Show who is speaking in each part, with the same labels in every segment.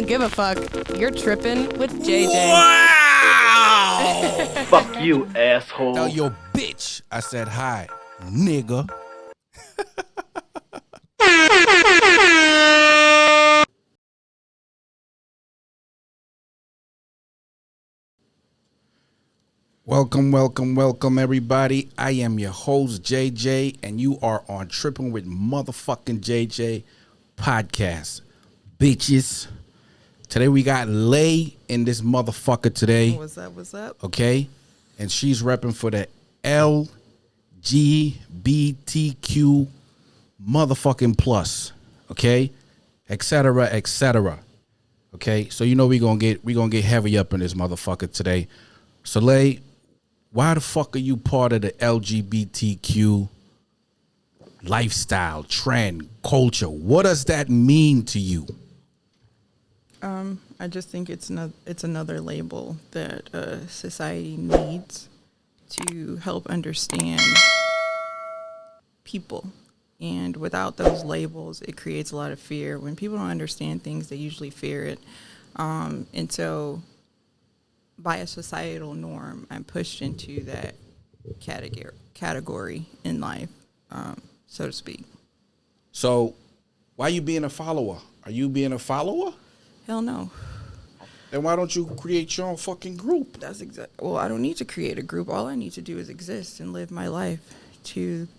Speaker 1: don't give a fuck. You're tripping with JJ.
Speaker 2: Wow!
Speaker 3: Fuck you, asshole.
Speaker 2: Tell your bitch I said hi, nigga. Welcome, everybody. I am your host, JJ, and you are on Tripping with Motherfucking JJ podcast. Bitches. Today we got Lay in this motherfucker today.
Speaker 1: What's up?
Speaker 2: Okay? And she's repping for the LGBTQ motherfucking plus. Okay? Etc. etc. Okay? So you know we gonna get heavy up in this motherfucker today. So Lay, why the fuck are you part of the LGBTQ lifestyle, trend, culture? What does that mean to you?
Speaker 4: I just think it's another label that society needs to help understand people. And without those labels, it creates a lot of fear. When people don't understand things, they usually fear it. And so by a societal norm, I'm pushed into that category in life, so to speak.
Speaker 2: So why are you being a follower? Are you being a follower?
Speaker 4: Hell no.
Speaker 2: Then why don't you create your own fucking group?
Speaker 4: Well, I don't need to create a group. All I need to do is exist and live my life to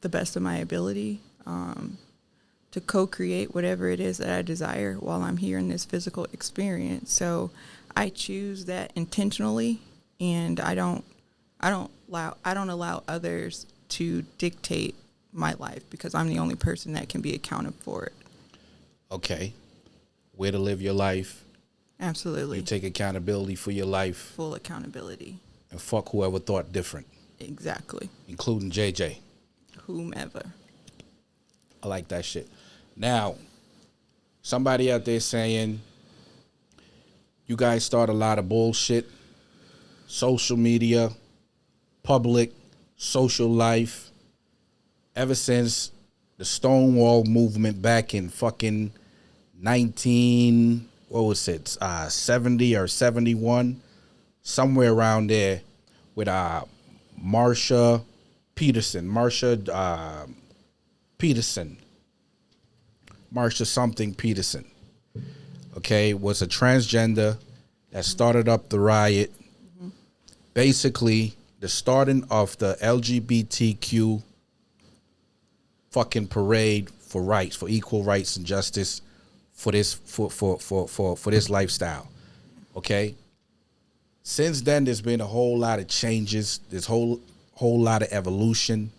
Speaker 4: the best of my ability, to co-create whatever it is that I desire while I'm here in this physical experience. So I choose that intentionally, and I don't allow others to dictate my life because I'm the only person that can be accounted for it.
Speaker 2: Okay. Way to live your life.
Speaker 4: Absolutely.
Speaker 2: You take accountability for your life.
Speaker 4: Full accountability.
Speaker 2: And fuck whoever thought different.
Speaker 4: Exactly.
Speaker 2: Including JJ.
Speaker 4: Whomever.
Speaker 2: I like that shit. Now, somebody out there saying, you guys start a lot of bullshit. Social media, public, social life. Ever since the Stonewall movement back in fucking 70 or 71, somewhere around there, with Marsha something Peterson, okay, was a transgender that started up the riot. Mm-hmm. Basically, the starting of the LGBTQ fucking parade for rights, for equal rights and justice, for this for this lifestyle. Okay? Since then there's been a whole lot of changes, this whole lot of evolution.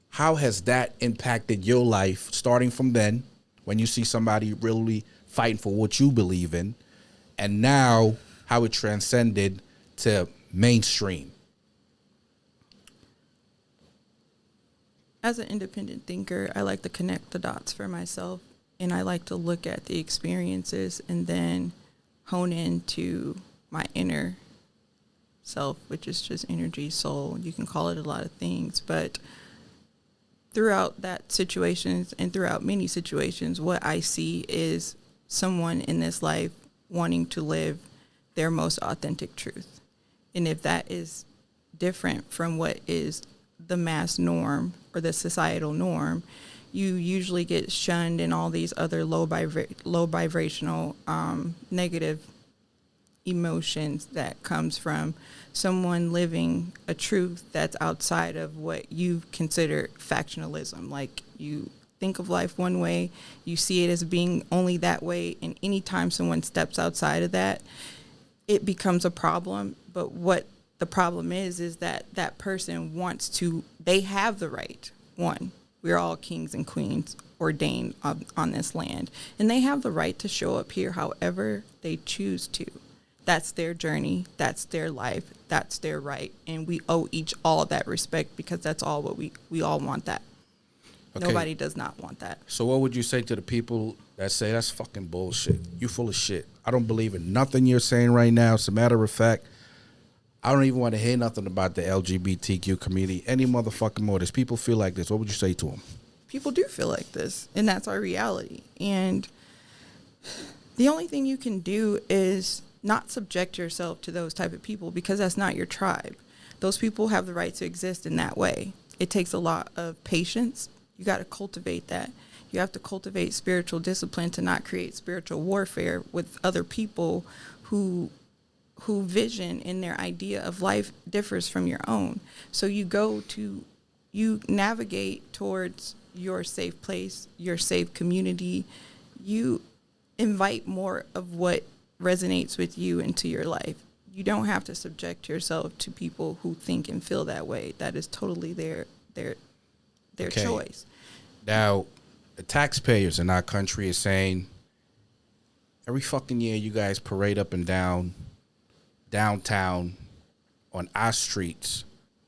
Speaker 2: How has that impacted your life starting from then, when you see somebody really fighting for what you believe in, and now how it transcended to mainstream?
Speaker 4: As an independent thinker, I like to connect the dots for myself, and I like to look at the experiences and then hone into my inner self, which is just energy, soul. You can call it a lot of things, but throughout that situations and throughout many situations, what I see is someone in this life wanting to live their most authentic truth. And if that is different from what is the mass norm or the societal norm, you usually get shunned in all these other low vibrational negative emotions that comes from someone living a truth that's outside of what you consider factionalism. Like, you think of life one way, you see it as being only that way, and anytime someone steps outside of that, it becomes a problem. But what the problem is that that person they have the right. One, we're all kings and queens ordained on this land, and they have the right to show up here however they choose to. That's their journey, that's their life, that's their right, and we owe each all that respect, because that's all what we all want that. Okay. Nobody does not want that.
Speaker 2: So what would you say to the people that say that's fucking bullshit? You full of shit. I don't believe in nothing you're saying right now. As a matter of fact, I don't even want to hear nothing about the LGBTQ community any motherfucking more. There's people feel like this. What would you say to them?
Speaker 4: People do feel like this, and that's our reality. And The only thing you can do is not subject yourself to those type of people, because that's not your tribe. Those people have the right to exist in that way. It takes a lot of patience. You got to cultivate that. You have to cultivate spiritual discipline to not create spiritual warfare with other people who vision and their idea of life differs from your own. So you navigate towards your safe place, your safe community. You invite more of what resonates with you into your life. You don't have to subject yourself to people who think and feel that way. That is totally their
Speaker 2: Okay.
Speaker 4: choice.
Speaker 2: Now, the taxpayers in our country is saying every fucking year you guys parade up and down downtown on our streets,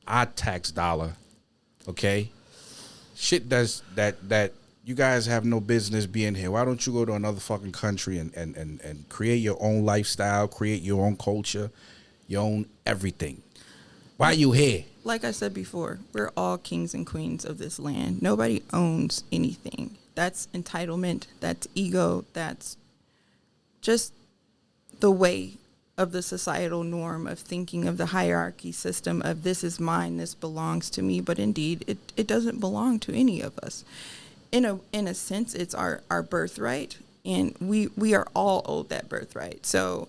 Speaker 2: our tax dollar, okay? Shit that you guys have no business being here. Why don't you go to another fucking country and create your own lifestyle, create your own culture, your own everything? Why are you here?
Speaker 4: Like I said before, we're all kings and queens of this land. Nobody owns anything. That's entitlement. That's ego. That's just the way of the societal norm of thinking of the hierarchy system of this is mine, this belongs to me. But indeed, it doesn't belong to any of us. In a sense, it's our birthright, and we are all owed that birthright. So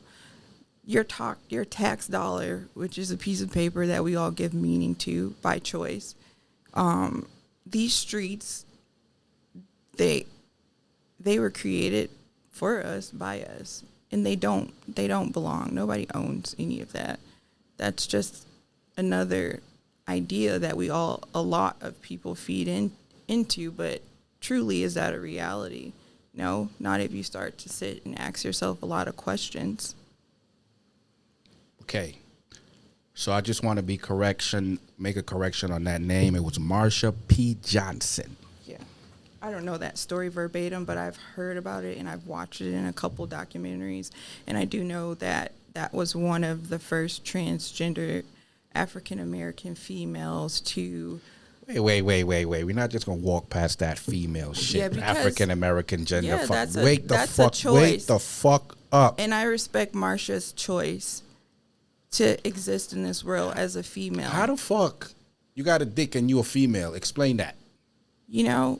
Speaker 4: your tax dollar, which is a piece of paper that we all give meaning to by choice, these streets, they were created for us, by us, and they don't belong. Nobody owns any of that. That's just another idea that a lot of people feed into, but truly, is that a reality? No, not if you start to sit and ask yourself a lot of questions.
Speaker 2: Okay. So I just want to make a correction on that name. It was Marsha P. Johnson.
Speaker 4: Yeah. I don't know that story verbatim, but I've heard about it and I've watched it in a couple documentaries. And I do know that that was one of the first transgender African-American females to...
Speaker 2: Wait. We're not just going to walk past that female shit.
Speaker 4: Yeah, because-
Speaker 2: African-American gender.
Speaker 4: Yeah, that's a
Speaker 2: Wake
Speaker 4: choice.
Speaker 2: the fuck up.
Speaker 4: And I respect Marsha's choice to exist in this world as a female.
Speaker 2: How the fuck you got a dick and you a female? Explain that.
Speaker 4: You know,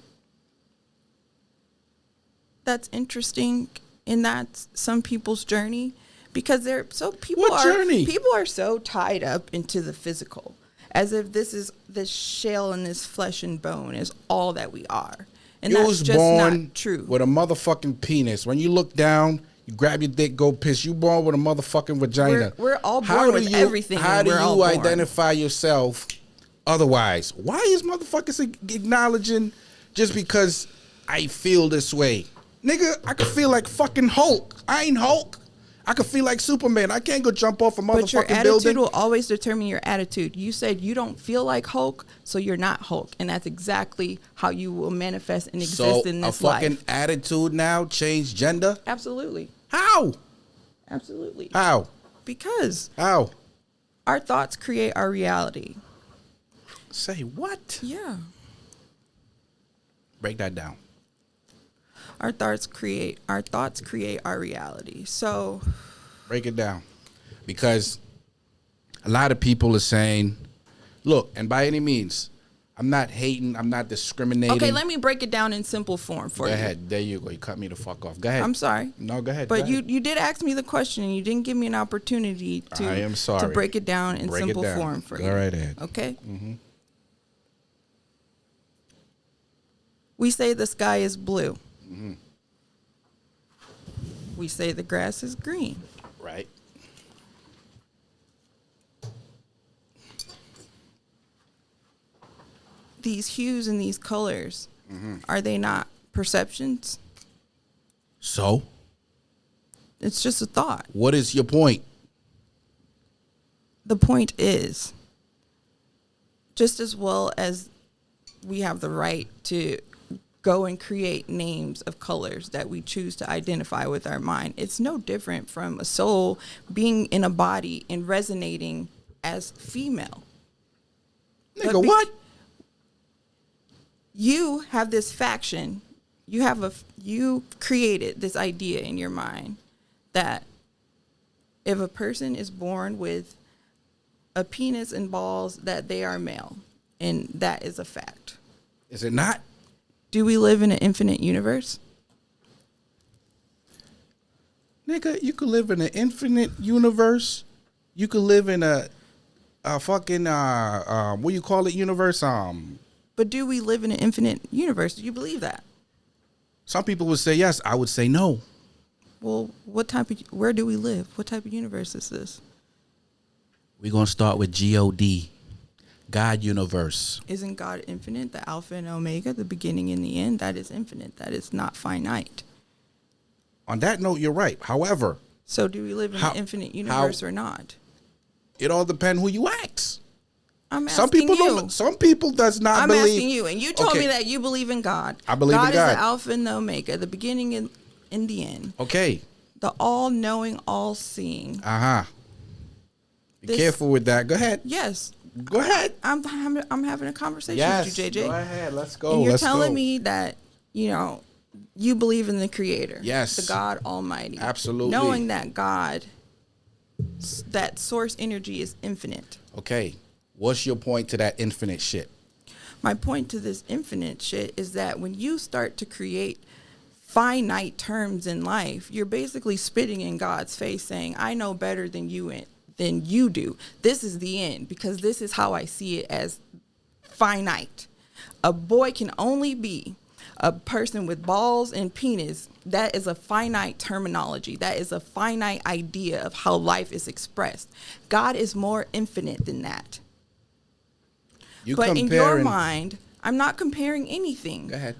Speaker 4: that's interesting, and that's some people's journey, because
Speaker 2: What journey?
Speaker 4: People are so tied up into the physical, as if this shell and this flesh and bone is all that we are, and
Speaker 2: You
Speaker 4: that's
Speaker 2: was
Speaker 4: just
Speaker 2: born
Speaker 4: not true.
Speaker 2: with a motherfucking penis. When you look down, you grab your dick, go piss. You born with a motherfucking vagina.
Speaker 4: We're all born with everything.
Speaker 2: How do
Speaker 4: we're all
Speaker 2: you
Speaker 4: born.
Speaker 2: identify yourself otherwise? Why is motherfuckers acknowledging just because I feel this way? Nigga, I could feel like fucking Hulk. I ain't Hulk. I could feel like Superman. I can't go jump off a
Speaker 4: But your
Speaker 2: motherfucking
Speaker 4: attitude
Speaker 2: building.
Speaker 4: will always determine your attitude. You said you don't feel like Hulk, so you're not Hulk. And that's exactly how you will manifest and exist
Speaker 2: So
Speaker 4: in
Speaker 2: a
Speaker 4: this
Speaker 2: fucking
Speaker 4: life.
Speaker 2: attitude now change gender?
Speaker 4: Absolutely.
Speaker 2: How?
Speaker 4: Absolutely.
Speaker 2: How?
Speaker 4: Because
Speaker 2: How?
Speaker 4: our thoughts create our reality.
Speaker 2: Say what?
Speaker 4: Yeah.
Speaker 2: Break that down.
Speaker 4: Our thoughts create our reality. So
Speaker 2: Break it down. Because a lot of people are saying, look, and by any means, I'm not hating, I'm not discriminating.
Speaker 4: okay, let me break it down in simple form for
Speaker 2: Go
Speaker 4: you.
Speaker 2: ahead. There you go. You cut me the fuck off. Go ahead.
Speaker 4: I'm sorry.
Speaker 2: No, go ahead.
Speaker 4: But
Speaker 2: go ahead.
Speaker 4: you did ask me the question and you didn't give me an opportunity to
Speaker 2: I am sorry.
Speaker 4: to break it down in
Speaker 2: Break it
Speaker 4: simple
Speaker 2: down.
Speaker 4: form for
Speaker 2: Go
Speaker 4: you.
Speaker 2: right ahead.
Speaker 4: Okay? Mm-hmm. We say the sky is blue.
Speaker 2: Mm-hmm.
Speaker 4: We say the grass is green.
Speaker 2: Right.
Speaker 4: These hues and these colors,
Speaker 2: Mm-hmm.
Speaker 4: are they not perceptions?
Speaker 2: So,
Speaker 4: It's just a thought.
Speaker 2: what is your point?
Speaker 4: The point is, just as well as we have the right to go and create names of colors that we choose to identify with our mind, it's no different from a soul being in a body and resonating as female.
Speaker 2: Nigga, what?
Speaker 4: You have this faction you created this idea in your mind that if a person is born with a penis and balls, that they are male, and that is a fact.
Speaker 2: Is it not?
Speaker 4: Do we live in an infinite universe?
Speaker 2: Nigga, you could live in an infinite universe. You could live in a fucking what you call it universe?
Speaker 4: But do we live in an infinite universe? Do you believe that?
Speaker 2: Some people would say yes. I would say no.
Speaker 4: Well, where do we live? What type of universe is this?
Speaker 2: We're gonna start with God. God universe.
Speaker 4: Isn't God infinite? The Alpha and Omega, the beginning and the end, that is infinite. That is not finite.
Speaker 2: On that note, you're right. However,
Speaker 4: so do we live in an infinite universe or not?
Speaker 2: It all depends who you ask.
Speaker 4: I'm asking
Speaker 2: some people
Speaker 4: you.
Speaker 2: Don't. Some people does not believe.
Speaker 4: I'm asking you, and you told me that you believe in God.
Speaker 2: I believe in God.
Speaker 4: God is the Alpha and the Omega, the beginning and the end.
Speaker 2: Okay.
Speaker 4: The all-knowing, all-seeing.
Speaker 2: Be careful with that. Go ahead.
Speaker 4: Yes.
Speaker 2: Go ahead.
Speaker 4: I'm having a conversation with you, JJ.
Speaker 2: Go ahead. Let's go.
Speaker 4: And you're telling me that, you believe in the Creator.
Speaker 2: Yes.
Speaker 4: The God Almighty.
Speaker 2: Absolutely.
Speaker 4: Knowing that God, that source energy is infinite.
Speaker 2: Okay. What's your point to that infinite shit?
Speaker 4: My point to this infinite shit is that when you start to create finite terms in life, you're basically spitting in God's face saying, I know better than you do. This is the end, because this is how I see it as finite. A boy can only be a person with balls and penis. That is a finite terminology. That is a finite idea of how life is expressed. God is more infinite than that. But in your mind, I'm not comparing anything.
Speaker 2: Go ahead.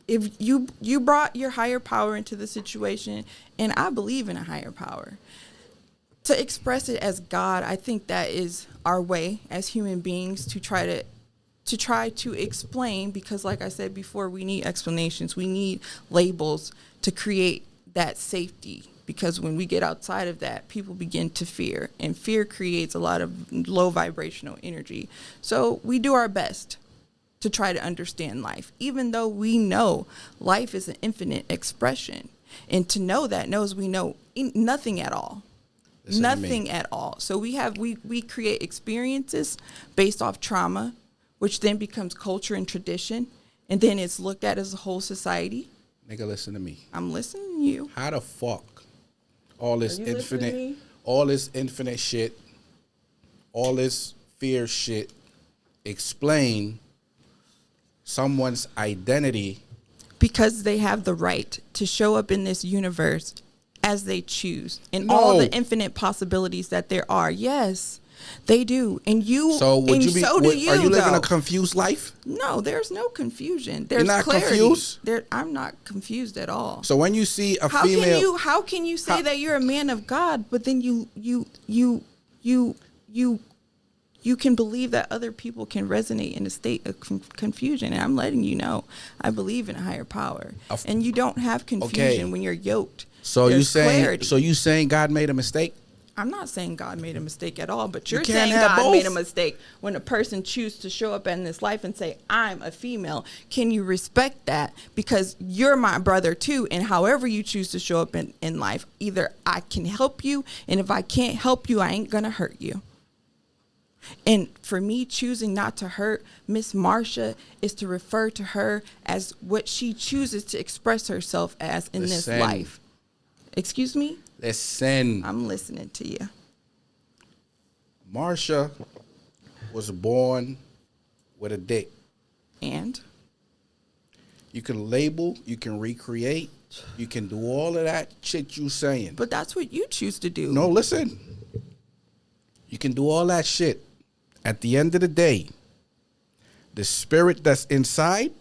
Speaker 4: If you brought your higher power into the situation, and I believe in a higher power, to express it as God, I think that is our way as human beings to try to explain, because like I said before, we need explanations. We need labels to create that safety, because when we get outside of that, people begin to fear, and fear creates a lot of low vibrational energy. So we do our best to try to understand life, even though we know life is an infinite expression. And to know that knows we know nothing at all. Nothing at all. So we create experiences based off trauma, which then becomes culture and tradition, and then it's looked at as a whole society.
Speaker 2: Nigga, listen to me.
Speaker 4: I'm listening to you.
Speaker 2: How the fuck all this infinite shit, all this fear shit explain someone's identity?
Speaker 4: Because they have the right to show up in this universe as they choose, and all the infinite possibilities that there are. Yes, they do. And you,
Speaker 2: so would you be,
Speaker 4: so do you,
Speaker 2: are you living
Speaker 4: though.
Speaker 2: a confused life?
Speaker 4: No, there's no confusion. There's
Speaker 2: You're not
Speaker 4: clarity.
Speaker 2: confused?
Speaker 4: I'm not confused at all.
Speaker 2: So when you see a female,
Speaker 4: how can you say that you're a man of God, but then you can believe that other people can resonate in a state of confusion? And I'm letting you know, I believe in a higher power, and you don't have confusion when you're yoked.
Speaker 2: So
Speaker 4: There's clarity.
Speaker 2: you saying God made a mistake?
Speaker 4: I'm not saying God made a mistake at all, but you're
Speaker 2: You can't
Speaker 4: saying
Speaker 2: have
Speaker 4: God
Speaker 2: both.
Speaker 4: made a mistake when a person chooses to show up in this life and say, I'm a female. Can you respect that? Because you're my brother too, and however you choose to show up in life, either I can help you, and if I can't help you, I ain't gonna hurt you. And for me, choosing not to hurt Miss Marsha is to refer to her as what she chooses to express herself as in this life. Excuse me?
Speaker 2: Listen.
Speaker 4: I'm listening to you.
Speaker 2: Marsha was born with a dick.
Speaker 4: And?
Speaker 2: You can label, you can recreate, you can do all of that shit you saying.
Speaker 4: But that's what you choose to do.
Speaker 2: No, listen. You can do all that shit. At the end of the day, the spirit that's inside,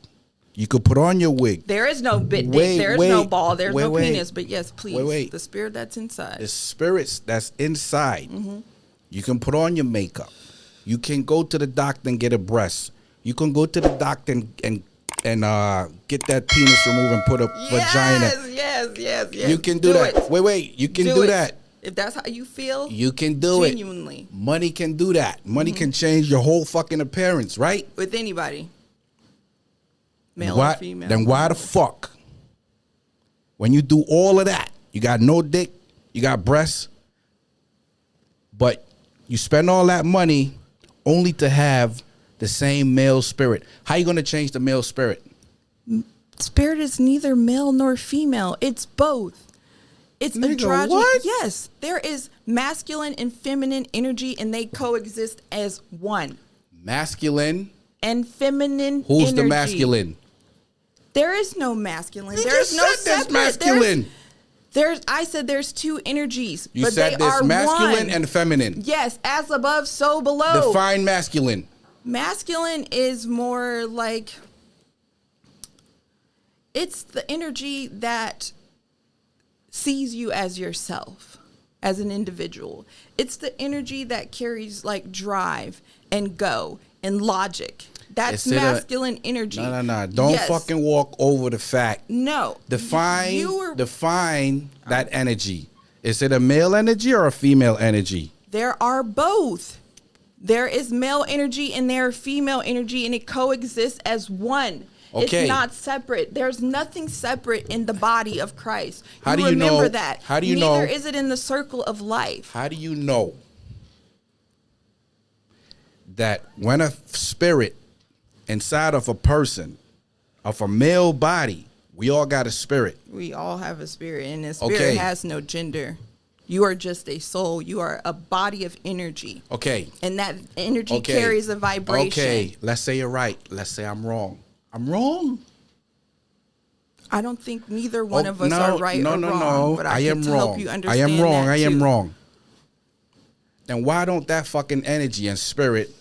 Speaker 2: you could put on your wig.
Speaker 4: There is no dick, there's no ball, there's no penis, but yes, please, the spirit that's inside.
Speaker 2: The spirits that's inside, you can put on your makeup. You can go to the doctor and get a breast. You can go to the doctor and get that penis removed and put a vagina. Yes. You can do that.
Speaker 4: It.
Speaker 2: Wait, you can do that.
Speaker 4: If that's how you feel,
Speaker 2: you can do
Speaker 4: genuinely.
Speaker 2: It. Money can do that. Money can change your whole fucking appearance, right?
Speaker 4: With anybody. male or female.
Speaker 2: Then why the fuck, when you do all of that, you got no dick, you got breasts, but you spend all that money only to have the same male spirit? How you gonna change the male spirit?
Speaker 4: Spirit is neither male nor female. It's both. It's androgynous.
Speaker 2: What?
Speaker 4: Yes, there is masculine and feminine energy, and they coexist as one.
Speaker 2: Masculine
Speaker 4: And feminine.
Speaker 2: Who's
Speaker 4: energy.
Speaker 2: the masculine?
Speaker 4: There is no masculine.
Speaker 2: You
Speaker 4: There
Speaker 2: just
Speaker 4: is no
Speaker 2: said there's
Speaker 4: separate.
Speaker 2: masculine.
Speaker 4: I said there's two energies,
Speaker 2: You
Speaker 4: but
Speaker 2: said
Speaker 4: they
Speaker 2: there's
Speaker 4: are
Speaker 2: masculine
Speaker 4: one.
Speaker 2: and feminine.
Speaker 4: Yes, as above, so below.
Speaker 2: Define masculine.
Speaker 4: Masculine is more like, it's the energy that sees you as yourself, as an individual. It's the energy that carries like drive and go and logic. That's masculine energy.
Speaker 2: No. Don't fucking walk over the fact.
Speaker 4: No.
Speaker 2: Define that energy. Is it a male energy or a female energy?
Speaker 4: There are both. There is male energy and there are female energy, and it coexists as one.
Speaker 2: Okay.
Speaker 4: It's not separate. There's nothing separate in the body of Christ.
Speaker 2: How do you know?
Speaker 4: Remember that.
Speaker 2: How do you know?
Speaker 4: Neither is it in the circle of life.
Speaker 2: How do you know that when a spirit inside of a person, of a male body, we all got a spirit?
Speaker 4: We all have a spirit, and the spirit has no gender. You are just a soul. You are a body of energy.
Speaker 2: Okay.
Speaker 4: And that energy carries a vibration.
Speaker 2: Okay. Let's say you're right. Let's say I'm wrong. I'm wrong.
Speaker 4: I don't think neither one of us are right or wrong.
Speaker 2: No.
Speaker 4: But
Speaker 2: I am
Speaker 4: can
Speaker 2: wrong.
Speaker 4: help you understand
Speaker 2: I am wrong.
Speaker 4: that
Speaker 2: I am
Speaker 4: too.
Speaker 2: wrong. Then why don't that fucking energy and spirit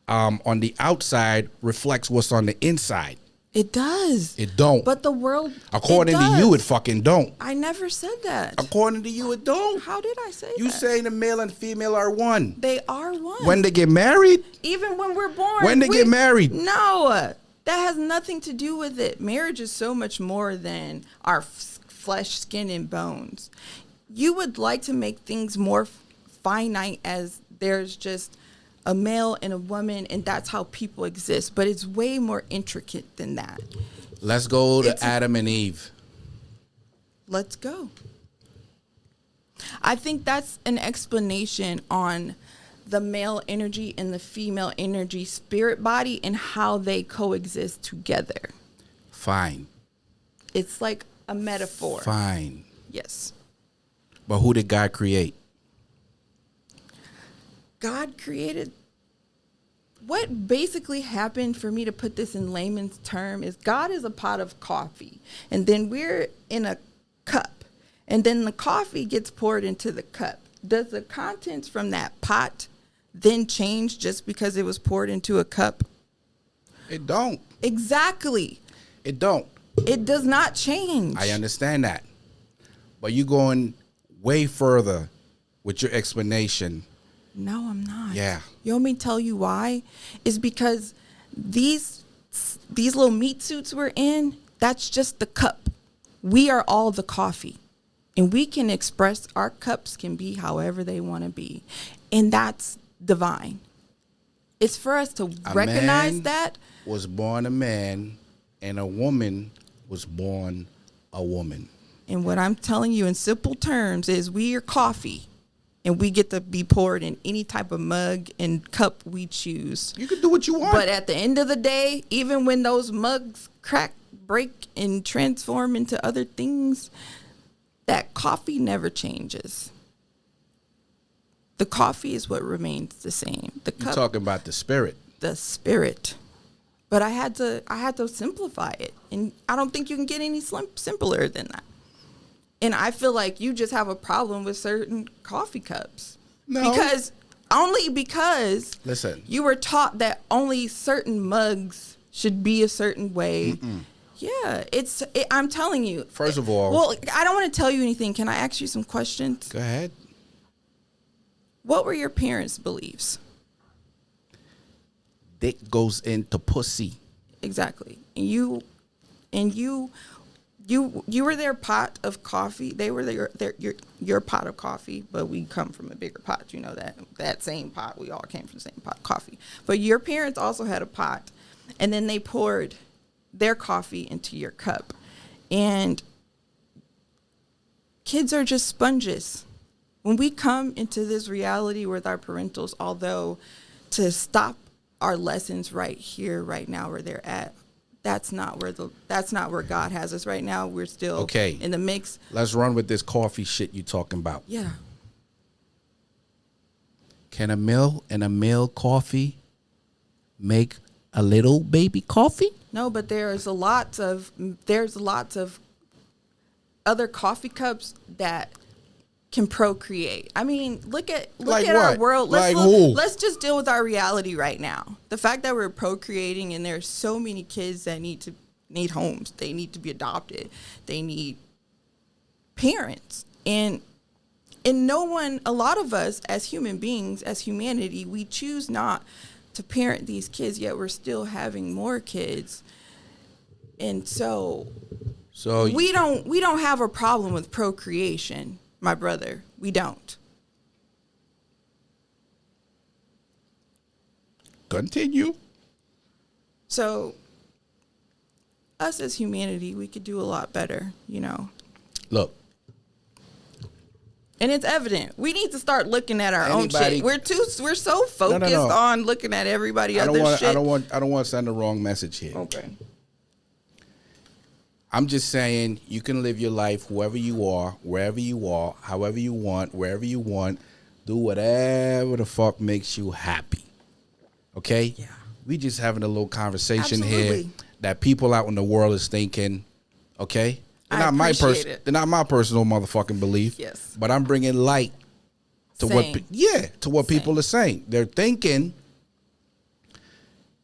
Speaker 2: on the outside reflects what's on the inside?
Speaker 4: It does.
Speaker 2: It don't.
Speaker 4: But the world,
Speaker 2: According to you, it fucking don't.
Speaker 4: I never said that.
Speaker 2: According to you, it don't.
Speaker 4: How did I say that?
Speaker 2: You saying the male and female are one.
Speaker 4: They are one.
Speaker 2: When they get married?
Speaker 4: Even when we're born.
Speaker 2: When they get married?
Speaker 4: No. That has nothing to do with it. Marriage is so much more than our flesh, skin, and bones. You would like to make things more finite, as there's just a male and a woman, and that's how people exist. But it's way more intricate than that.
Speaker 2: Let's go to Adam and Eve.
Speaker 4: Let's go. I think that's an explanation on the male energy and the female energy spirit body and how they coexist together.
Speaker 2: Fine.
Speaker 4: It's like a metaphor.
Speaker 2: Fine.
Speaker 4: Yes.
Speaker 2: But who did God create?
Speaker 4: God created. What basically happened, for me to put this in layman's term, is God is a pot of coffee, and then we're in a cup, and then the coffee gets poured into the cup. Does the contents from that pot then change just because it was poured into a cup?
Speaker 2: It don't.
Speaker 4: Exactly.
Speaker 2: It don't.
Speaker 4: It does not change.
Speaker 2: I understand that. But you going way further with your explanation.
Speaker 4: No, I'm not.
Speaker 2: Yeah.
Speaker 4: You want me to tell you why? Is because these little meat suits we're in, that's just the cup. We are all the coffee. And we can express, our cups can be however they want to be. And that's divine. It's for us to recognize that.
Speaker 2: Was born a man, and a woman was born a woman.
Speaker 4: And what I'm telling you in simple terms is we are coffee. And we get to be poured in any type of mug and cup we choose.
Speaker 2: You can do what you want.
Speaker 4: But at the end of the day, even when those mugs crack, break, and transform into other things, that coffee never changes. The coffee is what remains the same. The cup,
Speaker 2: You're talking about the spirit.
Speaker 4: the spirit. But I had to simplify it. And I don't think you can get any simpler than that. And I feel like you just have a problem with certain coffee cups.
Speaker 2: No.
Speaker 4: Because
Speaker 2: Listen.
Speaker 4: you were taught that only certain mugs should be a certain way. Yeah, I'm telling you.
Speaker 2: First of all.
Speaker 4: Well, I don't want to tell you anything. Can I ask you some questions?
Speaker 2: Go ahead.
Speaker 4: What were your parents' beliefs?
Speaker 2: Dick goes into pussy.
Speaker 4: Exactly. And you were their pot of coffee. They were your pot of coffee, but we come from a bigger pot. You know that same pot. We all came from the same pot of coffee. But your parents also had a pot, and then they poured their coffee into your cup. And kids are just sponges. When we come into this reality with our parentals, although to stop our lessons right here, right now, where they're at, that's not where God has us right now. We're still in the mix.
Speaker 2: Let's run with this coffee shit you talking about.
Speaker 4: Yeah.
Speaker 2: Can a mill and a mill coffee make a little baby coffee?
Speaker 4: No, but there's lots of other coffee cups that can procreate. I mean, look at our world. Let's just deal with our reality right now. The fact that we're procreating and there's so many kids that need homes. They need to be adopted. They need parents. And no one, a lot of us as human beings, as humanity, we choose not to parent these kids, yet we're still having more kids. And so we don't have a problem with procreation. My brother, we don't.
Speaker 2: Continue.
Speaker 4: So, us as humanity, we could do a lot better, you know.
Speaker 2: Look.
Speaker 4: And it's evident. We need to start looking at our own shit. We're so focused on looking at everybody else's shit.
Speaker 2: I don't want to send the wrong message here.
Speaker 4: Okay.
Speaker 2: I'm just saying you can live your life whoever you are, wherever you are, however you want, wherever you want. Do whatever the fuck makes you happy. Okay?
Speaker 4: Yeah.
Speaker 2: We just having a little conversation
Speaker 4: Absolutely.
Speaker 2: here that people out in the world is thinking, okay? They're not my personal motherfucking belief.
Speaker 4: Yes.
Speaker 2: But I'm bringing light to what people are saying. They're thinking,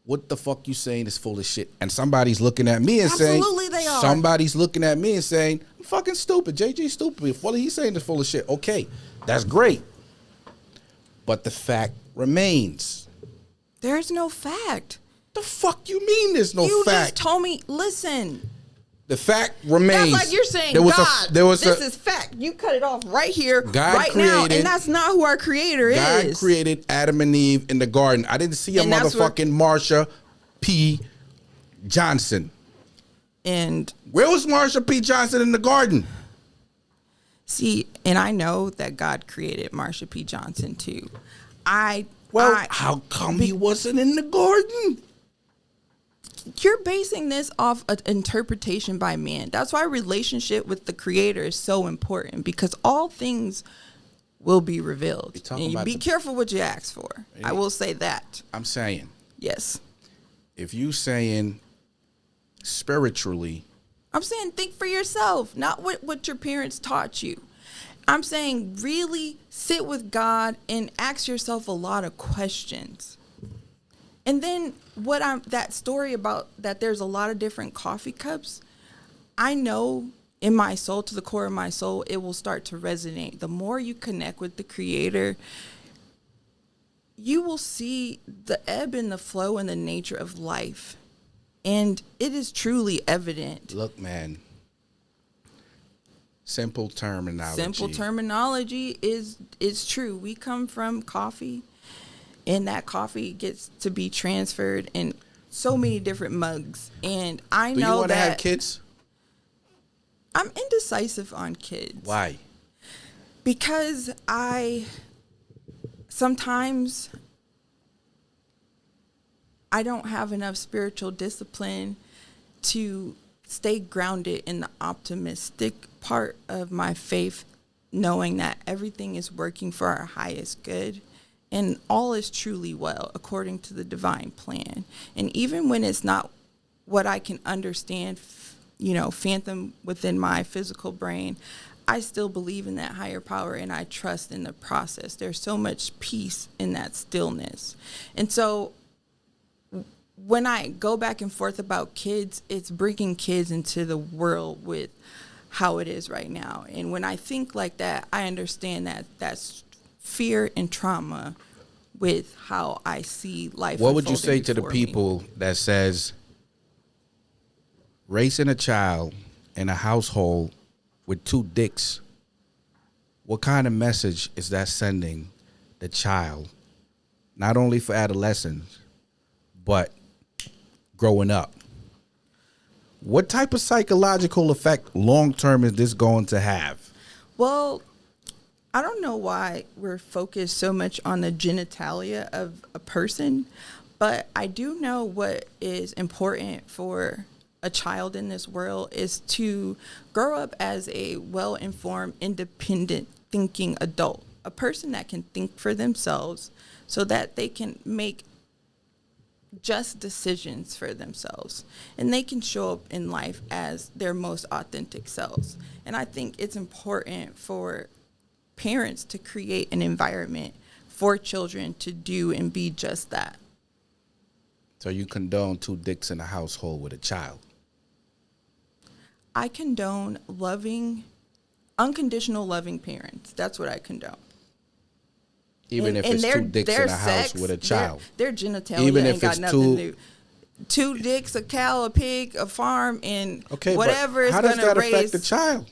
Speaker 2: what the fuck you saying is full of shit. And somebody's looking at me and saying,
Speaker 4: absolutely they are.
Speaker 2: Somebody's looking at me and saying, I'm fucking stupid. JJ stupid. What he's saying is full of shit. Okay, that's great. But the fact remains.
Speaker 4: There's no fact.
Speaker 2: The fuck you mean there's no fact?
Speaker 4: You just told me, listen.
Speaker 2: The fact remains.
Speaker 4: That's like you're saying, this is fact. You cut it off right here, right now, and that's not who our creator is.
Speaker 2: God created Adam and Eve in the garden. I didn't see a motherfucking Marsha P. Johnson.
Speaker 4: And
Speaker 2: where was Marsha P. Johnson in the garden?
Speaker 4: See, and I know that God created Marsha P. Johnson too.
Speaker 2: How come he wasn't in the garden?
Speaker 4: You're basing this off an interpretation by man. That's why relationship with the creator is so important, because all things will be revealed. And you be careful what you ask for. I will say that.
Speaker 2: I'm saying.
Speaker 4: Yes.
Speaker 2: If you saying spiritually.
Speaker 4: I'm saying think for yourself, not what your parents taught you. I'm saying really sit with God and ask yourself a lot of questions. And then that story about that there's a lot of different coffee cups, I know in my soul, to the core of my soul, it will start to resonate. The more you connect with the creator, you will see the ebb and the flow and the nature of life. And it is truly evident.
Speaker 2: Look, man. Simple terminology.
Speaker 4: Simple terminology is true. We come from coffee. And that coffee gets to be transferred in so many different mugs. And I know that. Do you want to have
Speaker 2: kids?
Speaker 4: I'm indecisive on kids.
Speaker 2: Why?
Speaker 4: Because sometimes I don't have enough spiritual discipline to stay grounded in the optimistic part of my faith, knowing that everything is working for our highest good. And all is truly well according to the divine plan. And even when it's not what I can understand, fathom within my physical brain, I still believe in that higher power and I trust in the process. There's so much peace in that stillness. And so when I go back and forth about kids, it's bringing kids into the world with how it is right now. And when I think like that, I understand that that's fear and trauma with how I see life.
Speaker 2: What would you say to the people that says raising a child in a household with two dicks? What kind of message is that sending the child, not only for adolescence, but growing up? What type of psychological effect long term is this going to have?
Speaker 4: Well, I don't know why we're focused so much on the genitalia of a person, but I do know what is important for a child in this world is to grow up as a well-informed, independent, thinking adult, a person that can think for themselves so that they can make just decisions for themselves and they can show up in life as their most authentic selves. And I think it's important for parents to create an environment for children to do and be just that.
Speaker 2: So you condone 2 dicks in a household with a child?
Speaker 4: I condone unconditional loving parents. That's what I condone.
Speaker 2: Even if it's 2 dicks in a house with a child.
Speaker 4: Their genitalia
Speaker 2: Even
Speaker 4: ain't
Speaker 2: if
Speaker 4: got
Speaker 2: it's
Speaker 4: nothing to do. 2 dicks, a cow, a pig, a farm, and
Speaker 2: okay,
Speaker 4: whatever is
Speaker 2: how
Speaker 4: going
Speaker 2: does
Speaker 4: to
Speaker 2: that
Speaker 4: raise.
Speaker 2: affect the child?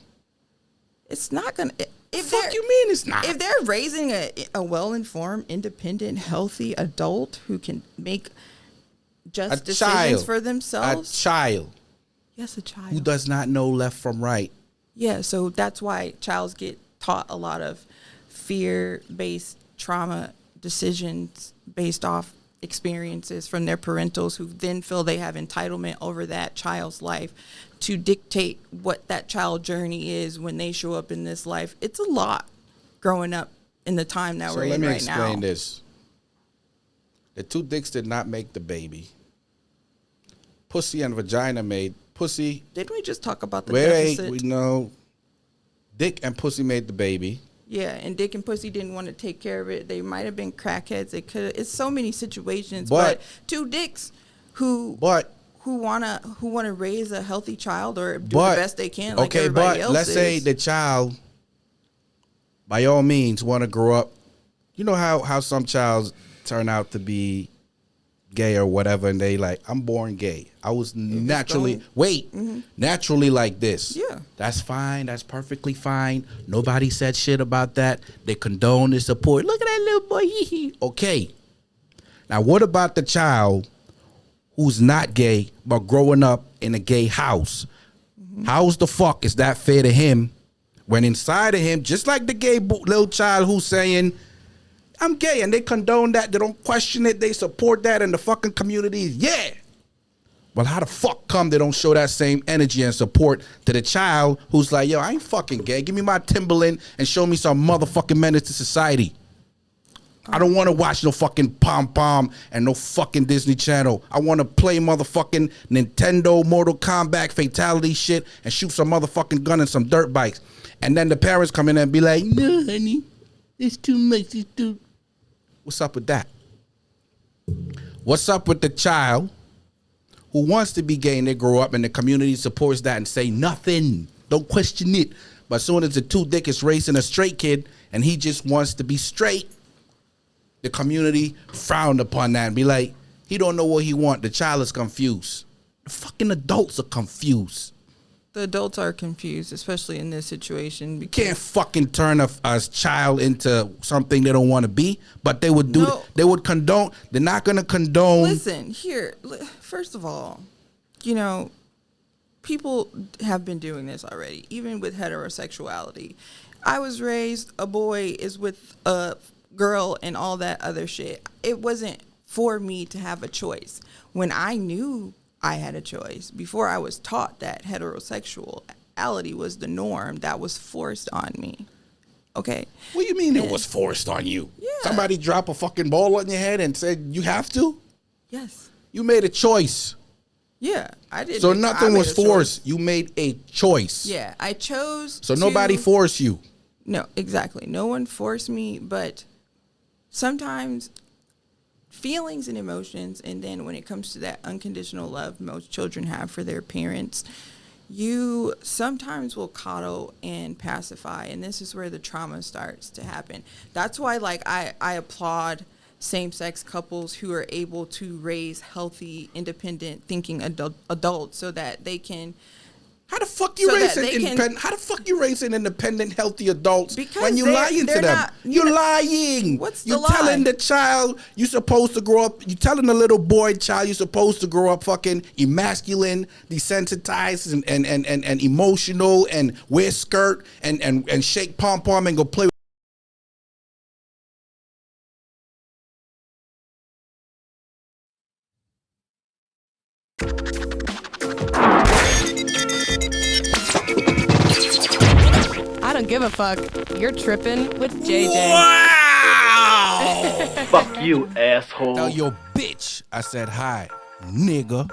Speaker 4: It's not going to.
Speaker 2: The fuck you mean it's not?
Speaker 4: If they're raising a well-informed, independent, healthy adult who can make just decisions for themselves.
Speaker 2: A child.
Speaker 4: Yes, a child.
Speaker 2: Who does not know left from right.
Speaker 4: Yeah, so that's why childs get taught a lot of fear-based trauma decisions based off experiences from their parentals, who then feel they have entitlement over that child's life to dictate what that child journey is when they show up in this life. It's a lot growing up in the time that we're in right now.
Speaker 2: So let me explain this. The 2 dicks did not make the baby. Pussy and vagina made pussy.
Speaker 4: Didn't we just talk about the deficit?
Speaker 2: We know. Dick and pussy made the baby.
Speaker 4: Yeah, and Dick and Pussy didn't want to take care of it. They might have been crackheads. They could. It's so many situations. But 2 dicks who wanna raise a healthy child or do the best they can, like everybody else.
Speaker 2: Let's say the child, by all means, want to grow up. You know how some childs turn out to be gay or whatever, and they like, I'm born gay. I was naturally naturally like this.
Speaker 4: Yeah,
Speaker 2: that's fine. That's perfectly fine. Nobody said shit about that. They condone the support. Look at that little boy. Okay. Now, what about the child who's not gay but growing up in a gay house? How's the fuck is that fair to him when inside of him, just like the gay little child who's saying, I'm gay, and they condone that, they don't question it, they support that in the fucking communities, yeah. Well, how the fuck come they don't show that same energy and support to the child who's like, yo, I ain't fucking gay, give me my Timberland and show me some motherfucking menace to society. I don't want to watch no fucking pom-pom and no fucking Disney Channel. I want to play motherfucking Nintendo Mortal Kombat fatality shit and shoot some motherfucking gun and some dirt bikes. And then the parents come in and be like, no, honey, it's too much, it's too... What's up with that? What's up with the child who wants to be gay and they grow up and the community supports that and say nothing, don't question it. But as soon as the 2 dick is raising a straight kid and he just wants to be straight, the community frowned upon that and be like, he don't know what he want. The child is confused. The fucking adults are confused.
Speaker 4: The adults are confused, especially in this situation.
Speaker 2: You can't fucking turn a child into something they don't want to be, but they would do. No. They would condone. They're not going to condone.
Speaker 4: Listen, here. First of all, you know, people have been doing this already, even with heterosexuality. I was raised, a boy is with a girl and all that other shit. It wasn't for me to have a choice. When I knew I had a choice, before I was taught that heterosexuality was the norm, that was forced on me. Okay.
Speaker 2: What do you mean it was forced on you?
Speaker 4: Yeah.
Speaker 2: Somebody drop a fucking ball on your head and said you have to?
Speaker 4: Yes.
Speaker 2: You made a choice.
Speaker 4: Yeah, I did.
Speaker 2: So nothing was forced. You made a choice.
Speaker 4: Yeah, I chose.
Speaker 2: So nobody forced you.
Speaker 4: No, exactly. No one forced me, but sometimes feelings and emotions, and then when it comes to that unconditional love most children have for their parents, you sometimes will coddle and pacify, and this is where the trauma starts to happen. That's why, like, I applaud same-sex couples who are able to raise healthy, independent thinking adults so that they can
Speaker 2: How the fuck you
Speaker 4: So that
Speaker 2: raising
Speaker 4: they can-
Speaker 2: independent? How the fuck you raising independent, healthy adults
Speaker 4: Because
Speaker 2: when you
Speaker 4: they're-
Speaker 2: lying to
Speaker 4: they're
Speaker 2: them?
Speaker 4: not-
Speaker 2: You're lying.
Speaker 4: What's the
Speaker 2: you
Speaker 4: lie?
Speaker 2: telling the child you're supposed to grow up. You telling the little boy child you're supposed to grow up fucking emasculine, desensitized, and emotional, and wear skirt and shake pom pom and go play.
Speaker 1: I don't give a fuck. You're tripping with JJ.
Speaker 2: Wow!
Speaker 3: Fuck you, asshole.
Speaker 2: Tell your bitch I said hi, nigga.